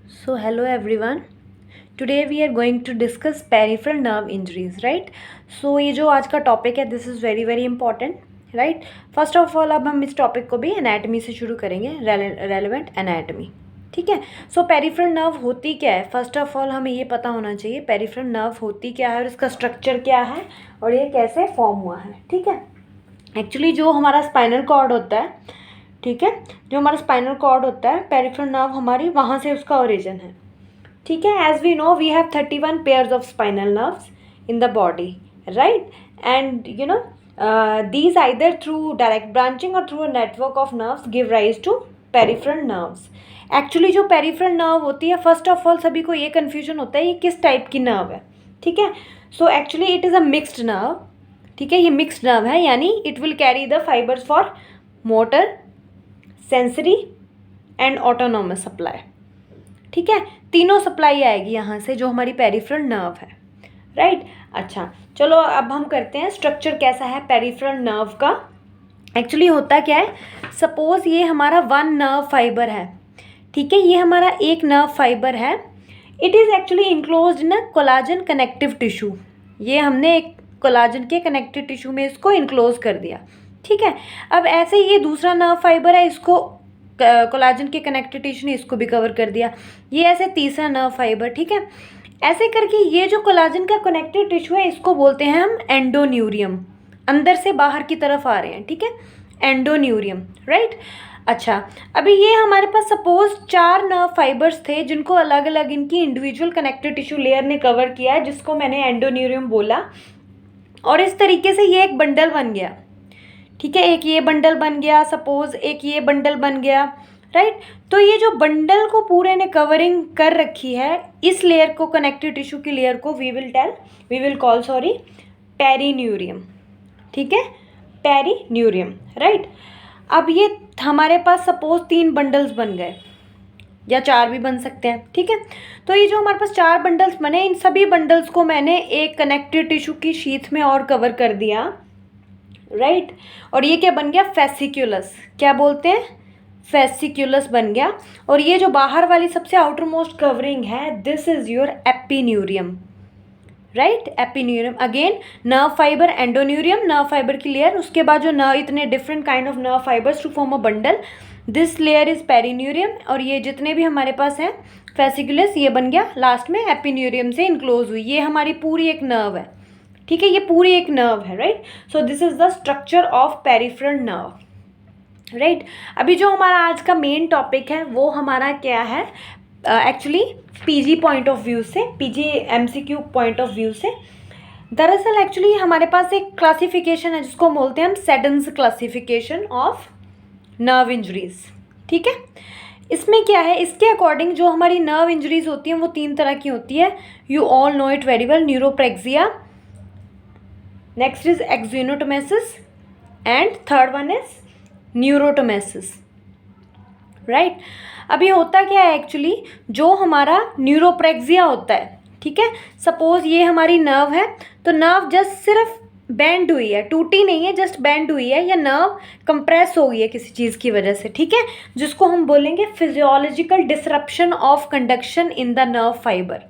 So hello everyone. Today we are going to discuss peripheral nerve injuries, right? So ये जो आज का topic है this is very very important, right. First of all अब हम इस टॉपिक को भी एनाटमी से शुरू करेंगे, रेलेवेंट एनाटमी. ठीक है. सो पेरिफेरल नर्व होती क्या है? फर्स्ट ऑफ ऑल हमें ये पता होना चाहिए पेरिफेरल नर्व होती क्या है और इसका स्ट्रक्चर क्या है और ये कैसे फॉर्म हुआ है. ठीक है. एक्चुअली जो हमारा स्पाइनल कॉर्ड होता है, ठीक है, जो हमारा स्पाइनल कॉर्ड होता है पेरिफेरल नर्व हमारी वहाँ से उसका ओरिजिन है. ठीक है. As we know we have 31 pairs of spinal nerves in the body, right. And you know these either through direct branching or through a network of nerves give rise to peripheral nerves. Actually जो peripheral nerve होती है, first of all सभी को ये confusion होता है ये किस टाइप की नर्व है. ठीक है. So actually it is a mixed nerve. ठीक है. ये मिक्स्ड नर्व है, यानी it will carry the fibres for motor, sensory and autonomous supply. ठीक है. तीनों सप्लाई आएगी यहाँ से जो हमारी पेरिफेरल नर्व है, राइट. अच्छा, चलो अब हम करते हैं स्ट्रक्चर कैसा है पेरिफेरल नर्व का. एक्चुअली होता क्या है, सपोज ये हमारा वन नर्व फाइबर है. ठीक है. ये हमारा एक नर्व फाइबर है. It is actually enclosed in a collagen connective tissue. ये हमने एक कोलाजन के कनेक्टिव टिश्यू में इसको इंक्लोज कर दिया. ठीक है. अब ऐसे ये दूसरा नर्व फाइबर है, इसको कोलाजन के कनेक्टिव टिश्यू ने इसको भी कवर कर दिया. ये ऐसे तीसरा नर्व फाइबर. ठीक है. ऐसे करके ये जो कोलाजन का कनेक्टिव टिश्यू है इसको बोलते हैं हम एंडोन्यूरियम. अंदर से बाहर की तरफ आ रहे हैं. ठीक है. Endoneurium, right. अच्छा, अभी ये हमारे पास सपोज 4 नर्व फाइबर्स थे जिनको अलग अलग इनकी इंडिविजुअल कनेक्टिव टिश्यू लेयर ने कवर किया है, जिसको मैंने एंडोन्यूरियम बोला. और इस तरीके से ये एक बंडल बन गया. ठीक है. एक ये बंडल बन गया, सपोज एक ये बंडल बन गया, राइट. तो ये जो बंडल को पूरे ने कवरिंग कर रखी है, इस लेयर को, कनेक्टिव टिश्यू की लेयर को वी विल कॉल पेरिन्यूरियम. ठीक है. Perineurium, right. अब ये हमारे पास सपोज 3 बंडल्स बन गए या 4 भी बन सकते हैं. ठीक है. तो ये जो हमारे पास 4 बंडल्स बने, इन सभी बंडल्स को मैंने एक कनेक्टिव टिश्यू की शीथ में और कवर कर दिया, राइट. और ये क्या बन गया? फेसिक्यूलस. क्या बोलते हैं? फेसिक्यूलस बन गया. और ये जो बाहर वाली सबसे आउटर मोस्ट कवरिंग है, this is your epineurium, right. Epineurium. Again nerve fibre, endoneurium, nerve fibre की लेयर. उसके बाद जो नर्व, इतने different kind of nerve fibres to form a bundle, this layer is perineurium. और ये जितने भी हमारे पास हैं फेसिक्यूलस, ये बन गया लास्ट में एपिन्यूरियम से इनक्लोज हुई. ये हमारी पूरी एक नर्व है. ठीक है. ये पूरी एक नर्व है, right. So this is the structure of peripheral nerve, right. अभी जो हमारा आज का मेन टॉपिक है वो हमारा क्या है, actually PG point of view से, PG MCQ point of view से. दरअसल एक्चुअली हमारे पास एक क्लासिफिकेशन है जिसको बोलते हैं हम सेडन्स क्लासिफिकेशन ऑफ नर्व इंजरीज. ठीक है. इसमें क्या है, इसके अकॉर्डिंग जो हमारी नर्व इंजरीज होती हैं वो 3 तरह की होती है. You all know it very well. Neurapraxia, next is axonotmesis and third one is neurotmesis, right. अभी होता क्या है, एक्चुअली जो हमारा न्यूरोप्रेक्सिया होता है, ठीक है, सपोज ये हमारी नर्व है, तो नर्व जस्ट सिर्फ बेंड हुई है, टूटी नहीं है, जस्ट बेंड हुई है, या नर्व कंप्रेस हो गई है किसी चीज़ की वजह से. ठीक है. जिसको हम बोलेंगे physiological disruption of conduction in the nerve fibre.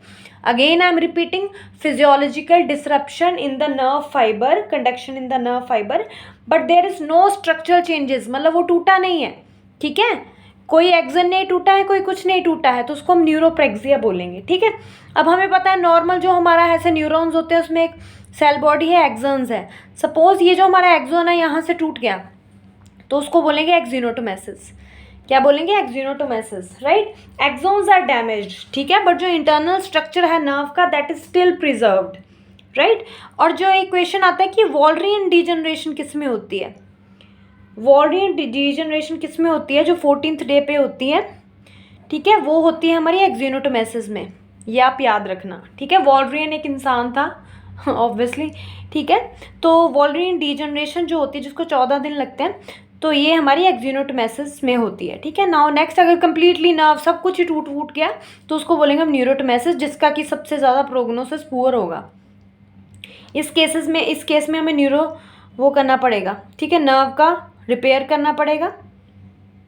Again I am repeating, physiological disruption in the nerve fibre, conduction in the nerve fibre, but there is no structural changes. मतलब वो टूटा नहीं है. ठीक है. कोई एक्सन नहीं टूटा है, कोई कुछ नहीं टूटा है, तो उसको हम न्यूरोप्रेक्सिया बोलेंगे. ठीक है. अब हमें पता है नॉर्मल जो हमारा ऐसे न्यूरॉन्स होते हैं उसमें एक सेल बॉडी है, एक्सन्स है. सपोज ये जो हमारा एक्सोन है यहाँ से टूट गया, तो उसको बोलेंगे एक्जिनोटोमेसिस. क्या बोलेंगे? Axonotmesis, right. Axons are damaged. ठीक है. बट जो इंटरनल स्ट्रक्चर है नर्व का, that is still preserved, right. और जो एक क्वेश्चन आता है कि वॉल्डरियन डिजनरेशन किस में होती है, वॉल्डरियन डिजनरेशन किस में होती है, जो 14th डे पे होती है. ठीक है. वो होती है हमारी एक्जिनोटोमेसिस में. ये आप याद रखना. ठीक है. वॉल्डरियन एक इंसान था ऑब्वियसली. ठीक है. तो वॉल्डरियन डिजनरेशन जो होती है, जिसको 14 दिन लगते हैं, तो ये हमारी एक्जिनोटोमेसिस में होती है. ठीक है. नाउ नेक्स्ट, अगर कंप्लीटली नर्व सब कुछ ही टूट फूट गया तो उसको बोलेंगे हम न्यूरोटोमेसिस, जिसका कि सबसे ज़्यादा प्रोग्नोसिस पुअर होगा. इस केस में हमें न्यूरो वो करना पड़ेगा. ठीक है. नर्व का रिपेयर करना पड़ेगा.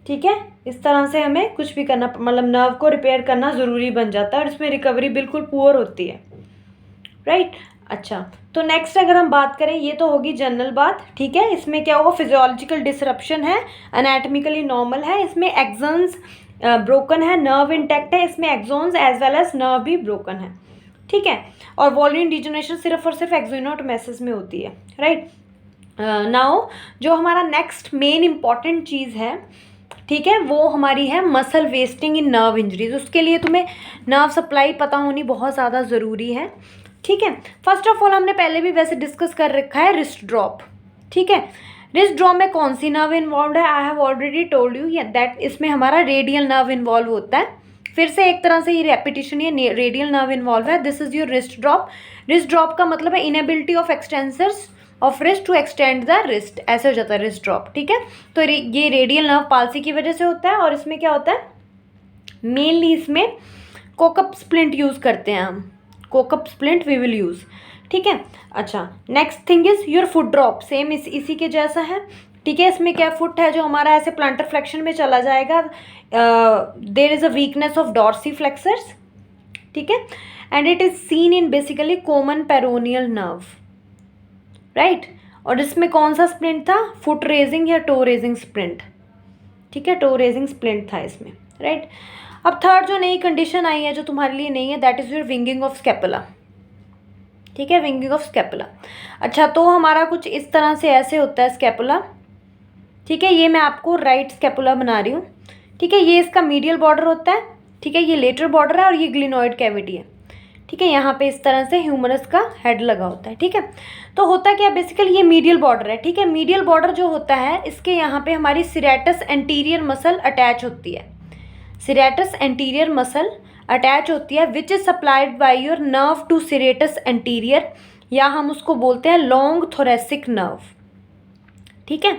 ठीक है, इस तरह से हमें कुछ भी करना, मतलब नर्व को रिपेयर करना ज़रूरी बन जाता है और इसमें रिकवरी बिल्कुल पुअर होती है, राइट। अच्छा, तो नेक्स्ट अगर हम बात करें, ये तो होगी जनरल बात, ठीक है। इसमें क्या होगा, फिजियोलॉजिकल डिसरप्शन है, एनाटॉमिकली नॉर्मल है, इसमें एक्सन्स ब्रोकन है, नर्व इंटैक्ट है, इसमें axons as well as nerve भी ब्रोकन है, ठीक है। और वॉल्यूम डिजनरेशन सिर्फ और सिर्फ एक्सोनोटोमेसिस में होती है, राइट। नाउ जो हमारा नेक्स्ट मेन इंपॉर्टेंट चीज़ है, ठीक है, वो हमारी है मसल वेस्टिंग इन नर्व इंजरीज। उसके लिए तुम्हें नर्व सप्लाई पता होनी बहुत ज़्यादा ज़रूरी है, ठीक है। फर्स्ट ऑफ ऑल हमने पहले भी वैसे डिस्कस कर रखा है रिस्ट ड्रॉप, ठीक है। रिस्ट ड्रॉप में कौन सी नर्व इन्वॉल्व है, I have already told you that इसमें हमारा रेडियल नर्व इन्वॉल्व होता है। फिर से एक तरह से ये रेपिटेशन, ये रेडियल नर्व इन्वॉल्व है। This is your wrist drop. Wrist drop का मतलब है inability of extensors of wrist to extend the wrist, ऐसे हो जाता है रिस्ट ड्रॉप, ठीक है। तो ये रेडियल नर्व पाल्सी की वजह से होता है। और इसमें क्या होता है, मेनली इसमें कोकअप स्प्लिंट यूज़ करते हैं हम, कोकअप स्प्लिंट वी विल यूज़, ठीक है। अच्छा, next thing is your foot drop, same इसी के जैसा है, ठीक है। इसमें क्या फुट है जो हमारा ऐसे प्लांटर फ्लेक्शन में चला जाएगा, there is a weakness of dorsi flexors, ठीक है। And it is seen in basically common peroneal nerve, right. और इसमें कौन सा स्प्लिंट था, फुट रेजिंग या टो रेजिंग स्प्लिंट, ठीक है, टो रेजिंग स्प्लिंट था इसमें, राइट। अब थर्ड जो नई कंडीशन आई है जो तुम्हारे लिए नहीं है, that is your winging of scapula, ठीक है, विंगिंग ऑफ स्कैपुला। अच्छा, तो हमारा कुछ इस तरह से ऐसे होता है स्कैपुला, ठीक है। ये मैं आपको राइट स्कैपुला बना रही हूँ, ठीक है। ये इसका मीडियल बॉर्डर होता है, ठीक है, ये लेटर बॉर्डर है और ये ग्लिनोइड कैविटी है, ठीक है। यहाँ पे इस तरह से ह्यूमरस का हेड लगा होता है, ठीक है। तो होता क्या, बेसिकली ये मीडियल बॉर्डर है, ठीक है। मीडियल बॉर्डर जो होता है इसके यहाँ पे हमारी सिरेटस एंटीरियर मसल अटैच होती है, सिरेटस एंटीरियर मसल अटैच होती है, which is supplied by your nerve to serratus anterior, या हम उसको बोलते हैं लॉन्ग थोरेसिक नर्व, ठीक है।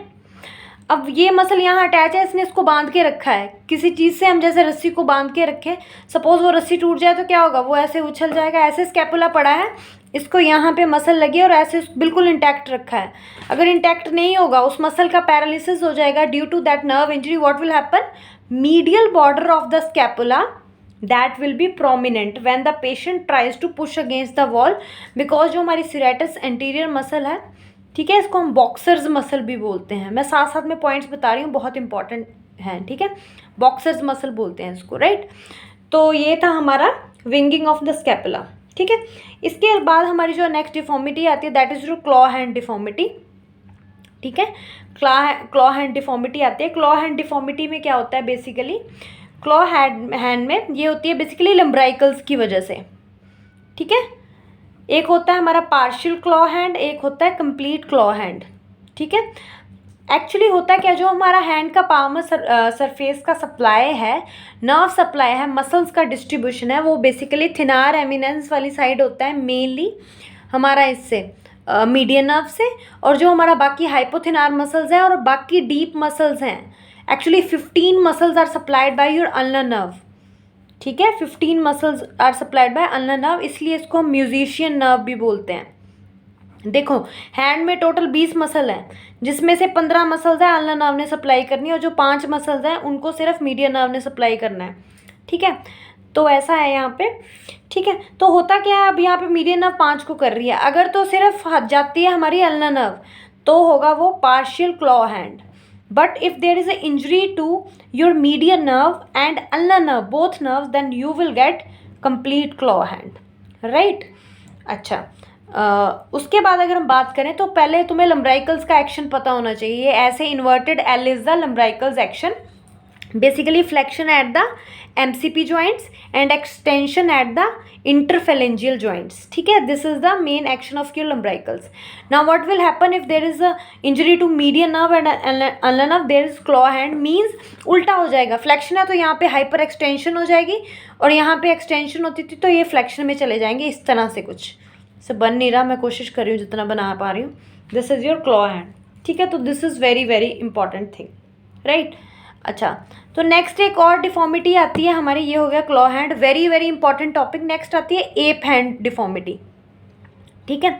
अब ये मसल यहाँ अटैच है, इसने इसको बांध के रखा है किसी चीज़ से, हम जैसे रस्सी को बांध के रखें, सपोज वो रस्सी टूट जाए तो क्या होगा, वो ऐसे उछल जाएगा। ऐसे स्कैपुला पड़ा है, इसको यहाँ पे मसल लगी और ऐसे बिल्कुल इंटैक्ट रखा है। अगर इंटैक्ट नहीं होगा, उस मसल का पैरालिसिस हो जाएगा due to that nerve injury, what will happen, medial border of the scapula that will be prominent when the patient tries to push against the wall, because जो हमारी सिरेटस एंटीरियर मसल है, ठीक है, इसको हम boxers muscle भी बोलते हैं। मैं साथ साथ में पॉइंट्स बता रही हूँ, बहुत इंपॉर्टेंट है, ठीक है। बॉक्सर्स मसल बोलते हैं इसको, राइट। तो ये था हमारा विंगिंग ऑफ द स्कैपुला, ठीक है। इसके बाद हमारी जो नेक्स्ट डिफॉर्मिटी आती है, दैट इज जो क्लॉ हैंड डिफॉर्मिटी, ठीक है। क्लॉ हैंड डिफॉर्मिटी आती है। क्लॉ हैंड डिफॉर्मिटी में क्या होता है, बेसिकली क्लॉ हैंड में ये होती है बेसिकली लम्ब्राइकल्स की वजह से, ठीक है। एक होता है हमारा पार्शियल क्लॉ हैंड, एक होता है कंप्लीट क्लॉ हैंड, ठीक है। एक्चुअली होता है क्या, जो हमारा हैंड का पाम सरफेस का सप्लाई है, नर्व सप्लाई है, मसल्स का डिस्ट्रीब्यूशन है, वो बेसिकली थिनार एमिनेंस वाली साइड होता है, मेनली हमारा इससे मीडियन नर्व से। और जो हमारा बाकी हाइपोथिनार मसल्स हैं और बाकी डीप मसल्स हैं, actually 15 muscles are supplied by your ulnar nerve, ठीक है। 15 muscles are supplied by ulnar nerve, इसलिए इसको हम म्यूजिशियन नर्व भी बोलते हैं। देखो, हैंड में टोटल 20 मसल हैं, जिसमें से 15 मसल्स हैं अल्नर नर्व ने सप्लाई करनी है, और जो 5 मसल्स हैं उनको सिर्फ मीडियन नर्व ने सप्लाई करना है, ठीक है। तो ऐसा है यहाँ पे, ठीक है। तो होता क्या है, अब यहाँ पे मीडियन नर्व 5 को कर रही है, अगर तो सिर्फ जाती है हमारी अल्नर नर्व तो होगा वो partial claw hand. But if there is an injury to your median nerve and ulnar nerve, both nerves, then you will get complete claw hand, right? अच्छा, उसके बाद अगर हम बात करें तो पहले तुम्हें लम्ब्राइकल्स का एक्शन पता होना चाहिए। ये ऐसे inverted L is the lumbricals action, basically flexion at the MCP joints and extension at the interphalangeal joints, ठीक है। This is the main action of your lumbricals. Now what will happen if there is a injury to median nerve and ulnar nerve, there is claw hand, means उल्टा हो जाएगा। Flexion है तो यहाँ पे hyper extension हो जाएगी, और यहाँ पे एक्सटेंशन होती थी तो ये फ्लेक्शन में चले जाएंगे, इस तरह से कुछ से बन नहीं रहा, मैं कोशिश कर रही हूँ जितना बना पा रही हूँ। This is your claw hand, ठीक है। तो this is very very important thing, right. अच्छा, तो नेक्स्ट एक और डिफॉर्मिटी आती है हमारी, ये हो गया claw hand, very very important topic. Next आती है एप हैंड डिफॉर्मिटी, ठीक है।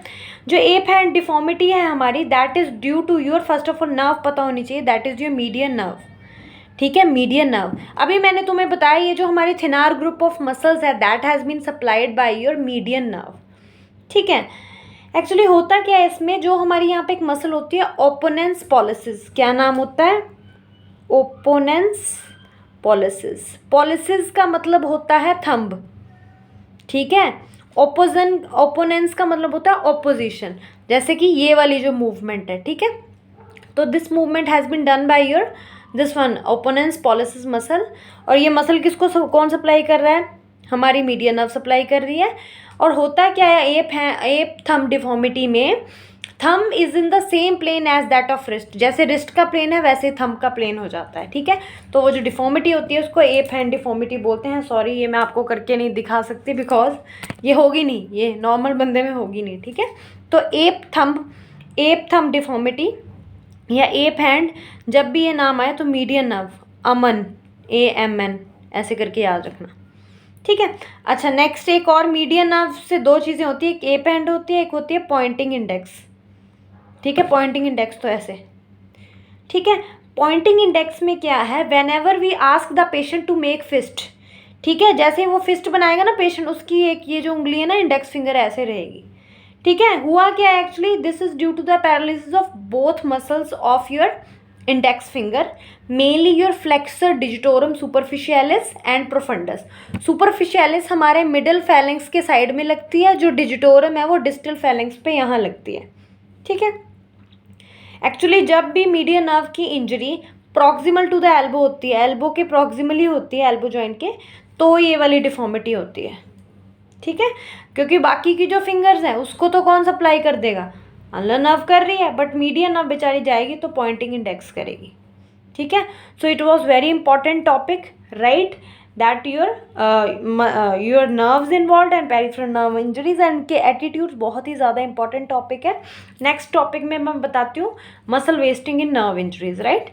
जो एप हैंड डिफॉर्मिटी है हमारी, that is due to your, first of all nerve पता होनी चाहिए, that is your median nerve, ठीक है, मीडियन नर्व। अभी मैंने तुम्हें बताया ये जो हमारी थिनार ग्रुप ऑफ मसल्स है that has been supplied by your median nerve. ठीक है, एक्चुअली होता क्या है इसमें, जो हमारी यहाँ पे एक मसल होती है ओपोनेंस पॉलिसिस, क्या नाम होता है, ओपोनेंस पॉलिसिस। पॉलिसिस का मतलब होता है थंब, ठीक है। ओपोनेंस का मतलब होता है ऑपोजिशन, जैसे कि ये वाली जो मूवमेंट है, ठीक है। तो this movement has been done by your this one opponens pollicis muscle. और ये मसल किसको कौन सप्लाई कर रहा है, हमारी मीडियन नर्व सप्लाई कर रही है। और होता क्या है, एप थंब डिफॉर्मिटी में thumb is in the same plane as that of wrist, जैसे रिस्ट का प्लेन है वैसे थंब का प्लेन हो जाता है, ठीक है। तो वो जो डिफॉर्मिटी होती है उसको एप हैंड डिफॉर्मिटी बोलते हैं। सॉरी ये मैं आपको करके नहीं दिखा सकती बिकॉज ये होगी नहीं, ये नॉर्मल बंदे में होगी नहीं, ठीक है। तो एप थंब डिफॉर्मिटी या एप हैंड, जब भी ये नाम आए तो मीडियन नर्व, अमन, AMN ऐसे करके याद रखना, ठीक है। अच्छा नेक्स्ट, एक और मीडियन नर्व से दो चीज़ें होती है, एक एप हैंड होती है, एक होती है पॉइंटिंग इंडेक्स, ठीक है। पॉइंटिंग इंडेक्स तो ऐसे, ठीक है। पॉइंटिंग इंडेक्स में क्या है, whenever we ask the patient to make fist, ठीक है, जैसे वो फिस्ट बनाएगा ना पेशेंट, उसकी एक ये जो उंगली है ना इंडेक्स फिंगर ऐसे रहेगी, ठीक है। हुआ क्या actually, this is due to the paralysis of both muscles of your index finger, mainly your flexor digitorum superficialis and profundus. Superficialis हमारे मिडिल फैलेंक्स के साइड में लगती है, जो डिजिटोरम है वो डिस्टल फैलेंक्स पे यहाँ लगती है, ठीक है। एक्चुअली जब भी मीडियन नर्व की injury proximal to the elbow होती है, एल्बो के प्रॉक्सिमली होती है, एल्बो जॉइंट के, तो ये वाली डिफॉर्मिटी होती है, ठीक है। क्योंकि बाकी की जो फिंगर्स हैं उसको तो कौन सप्लाई कर देगा, अल्नर नर्व कर रही है, बट मीडियन नर्व बेचारी जाएगी तो पॉइंटिंग इंडेक्स करेगी, ठीक है। So it was very important topic, right, that your nerves involve and peripheral nerve injuries and के एटीट्यूड्स बहुत ही ज़्यादा इंपॉर्टेंट टॉपिक है। नेक्स्ट टॉपिक में मैं बताती हूँ मसल वेस्टिंग इन नर्व इंजरीज, राइट।